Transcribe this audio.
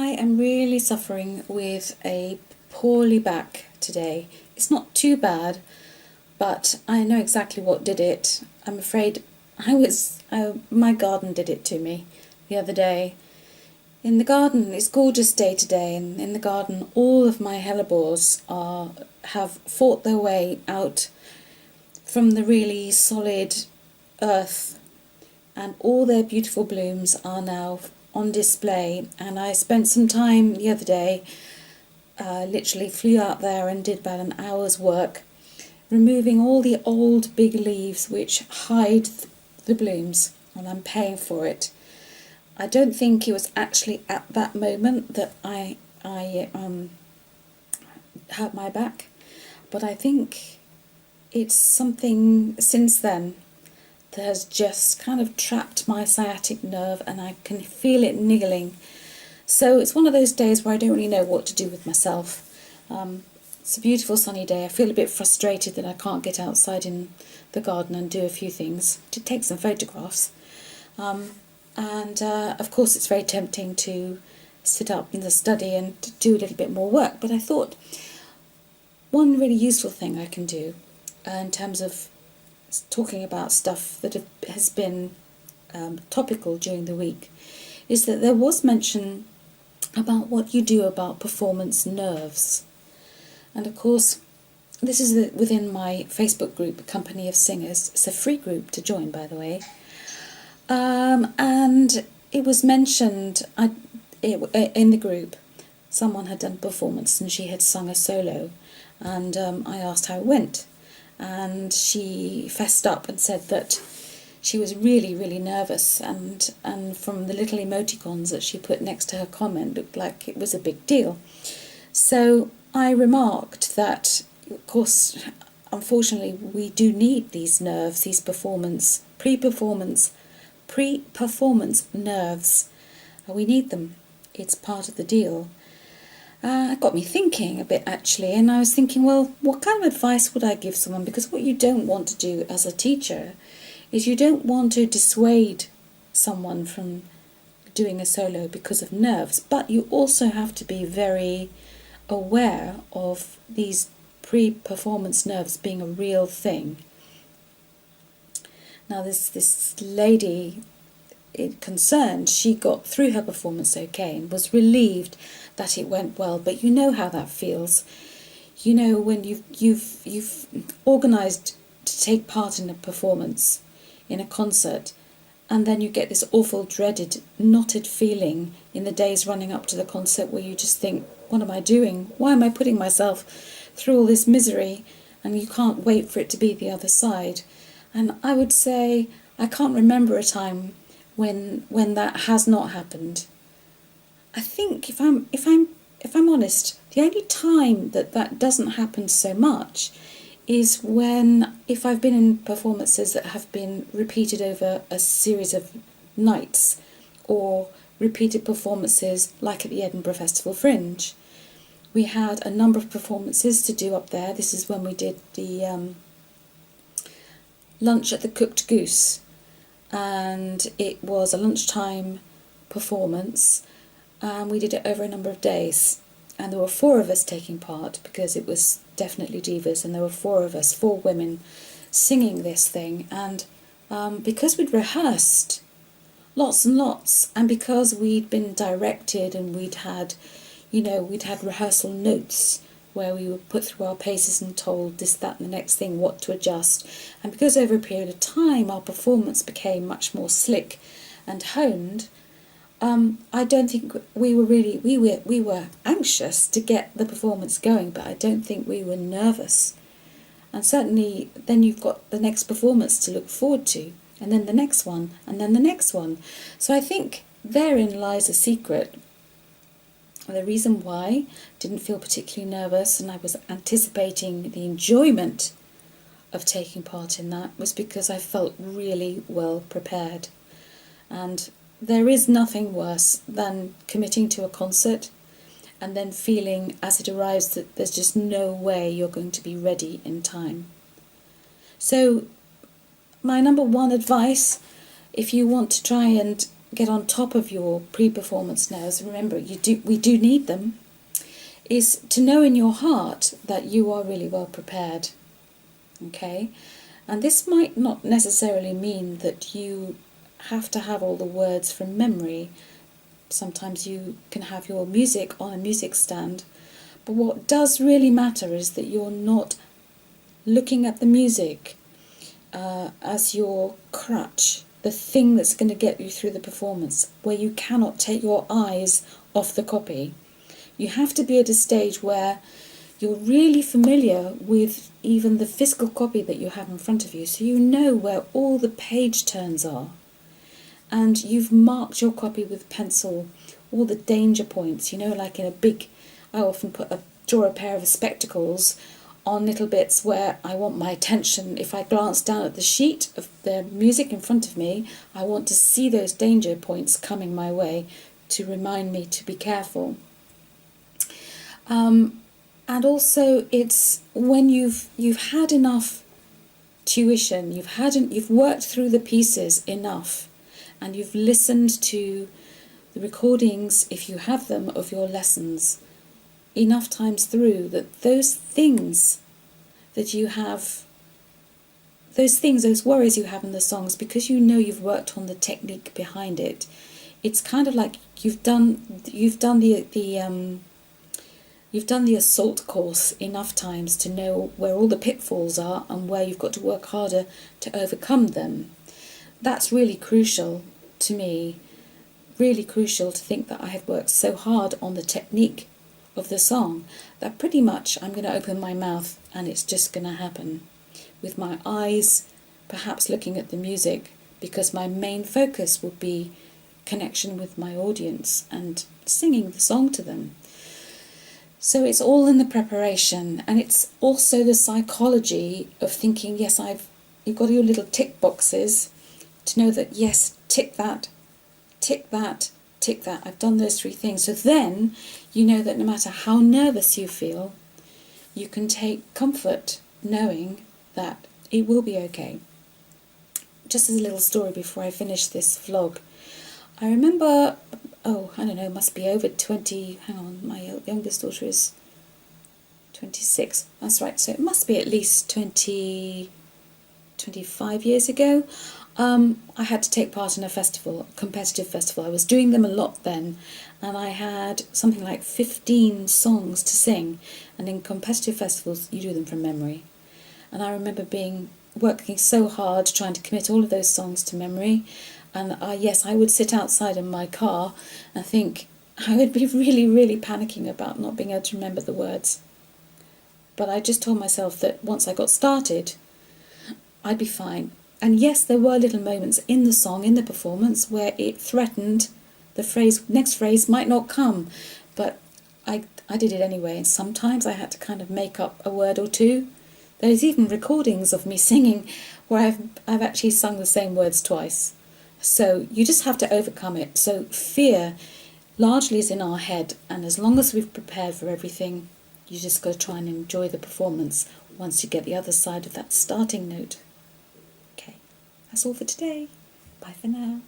I am really suffering with a poorly back today. It's not too bad, but I know exactly what did it. I'm afraid my garden did it to me the other day. In the garden, it's a gorgeous day today, and in the garden all of my hellebores have fought their way out from the really solid earth, and all their beautiful blooms are now on display. And I spent some time the other day, literally flew out there and did about an hour's work, removing all the old big leaves which hide the blooms, and I'm paying for it. I don't think it was actually at that moment that I hurt my back, but I think it's something since then that has just kind of trapped my sciatic nerve, and I can feel it niggling. So it's one of those days where I don't really know what to do with myself. It's a beautiful sunny day. I feel a bit frustrated that I can't get outside in the garden and do a few things, to take some photographs. And of course it's very tempting to sit up in the study and do a little bit more work. But I thought one really useful thing I can do in terms of talking about stuff that has been topical during the week is that there was mention about what you do about performance nerves. And of course, this is within my Facebook group, Company of Singers. It's a free group to join, by the way. And it was mentioned in the group, someone had done a performance and she had sung a solo, and I asked how it went. And she fessed up and said that she was really, really nervous, and from the little emoticons that she put next to her comment, looked like it was a big deal. So I remarked that, of course, unfortunately, we do need these nerves, these pre-performance nerves. We need them. It's part of the deal. It got me thinking a bit, actually, and I was thinking, well, what kind of advice would I give someone? Because what you don't want to do as a teacher is you don't want to dissuade someone from doing a solo because of nerves, but you also have to be very aware of these pre-performance nerves being a real thing. Now, this lady concerned, she got through her performance okay and was relieved that it went well, but you know how that feels. You know, when you've organised to take part in a performance, in a concert, and then you get this awful, dreaded, knotted feeling in the days running up to the concert where you just think, what am I doing? Why am I putting myself through all this misery? And you can't wait for it to be the other side. And I would say I can't remember a time when that has not happened. I think if I'm honest, the only time that doesn't happen so much is if I've been in performances that have been repeated over a series of nights, or repeated performances like at the Edinburgh Festival Fringe. We had a number of performances to do up there. This is when we did the lunch at the Cooked Goose, and it was a lunchtime performance, and we did it over a number of days, and there were 4 of us taking part because it was definitely divas, and there were 4 of us, 4 women, singing this thing. And because we'd rehearsed lots and lots, and because we'd been directed and we'd had rehearsal notes where we were put through our paces and told this, that and the next thing, what to adjust. And because over a period of time our performance became much more slick and honed, I don't think we were anxious to get the performance going, but I don't think we were nervous. And certainly then you've got the next performance to look forward to, and then the next one, and then the next one. So I think therein lies a secret. The reason why I didn't feel particularly nervous and I was anticipating the enjoyment of taking part in that was because I felt really well prepared. And there is nothing worse than committing to a concert and then feeling as it arrives that there's just no way you're going to be ready in time. So my number one advice, if you want to try and get on top of your pre-performance nerves, remember we do need them, is to know in your heart that you are really well prepared. Okay? And this might not necessarily mean that you have to have all the words from memory. Sometimes you can have your music on a music stand, but what does really matter is that you're not looking at the music as your crutch, the thing that's going to get you through the performance, where you cannot take your eyes off the copy. You have to be at a stage where you're really familiar with even the physical copy that you have in front of you, so you know where all the page turns are. And you've marked your copy with pencil, all the danger points, like in a big, I often draw a pair of spectacles on little bits where I want my attention. If I glance down at the sheet of the music in front of me, I want to see those danger points coming my way to remind me to be careful. And also it's when you've had enough tuition, you've worked through the pieces enough, and you've listened to the recordings, if you have them, of your lessons enough times through, that those things that you have, those worries you have in the songs, because you know you've worked on the technique behind it, it's kind of like you've done the assault course enough times to know where all the pitfalls are and where you've got to work harder to overcome them. That's really crucial to me, really crucial to think that I have worked so hard on the technique of the song that pretty much I'm going to open my mouth and it's just going to happen, with my eyes perhaps looking at the music, because my main focus will be connection with my audience and singing the song to them. So it's all in the preparation, and it's also the psychology of thinking, yes, you've got your little tick boxes to know that, yes, tick that, tick that, tick that. I've done those 3 things. So then you know that no matter how nervous you feel, you can take comfort knowing that it will be okay. Just as a little story before I finish this vlog, I remember, it must be over 20, my youngest daughter is 26, that's right, so it must be at least 25 years ago. I had to take part in a festival, a competitive festival. I was doing them a lot then, and I had something like 15 songs to sing, and in competitive festivals you do them from memory. And I remember working so hard trying to commit all of those songs to memory. And yes, I would sit outside in my car and think I would be really, really panicking about not being able to remember the words. But I just told myself that once I got started, I'd be fine. And yes, there were little moments in the song, in the performance, where it threatened the next phrase might not come. But I did it anyway. And sometimes I had to kind of make up a word or two. There's even recordings of me singing where I've actually sung the same words twice. So you just have to overcome it. So fear largely is in our head, and as long as we've prepared for everything, you just got to try and enjoy the performance once you get the other side of that starting note. Okay, that's all for today. Bye for now.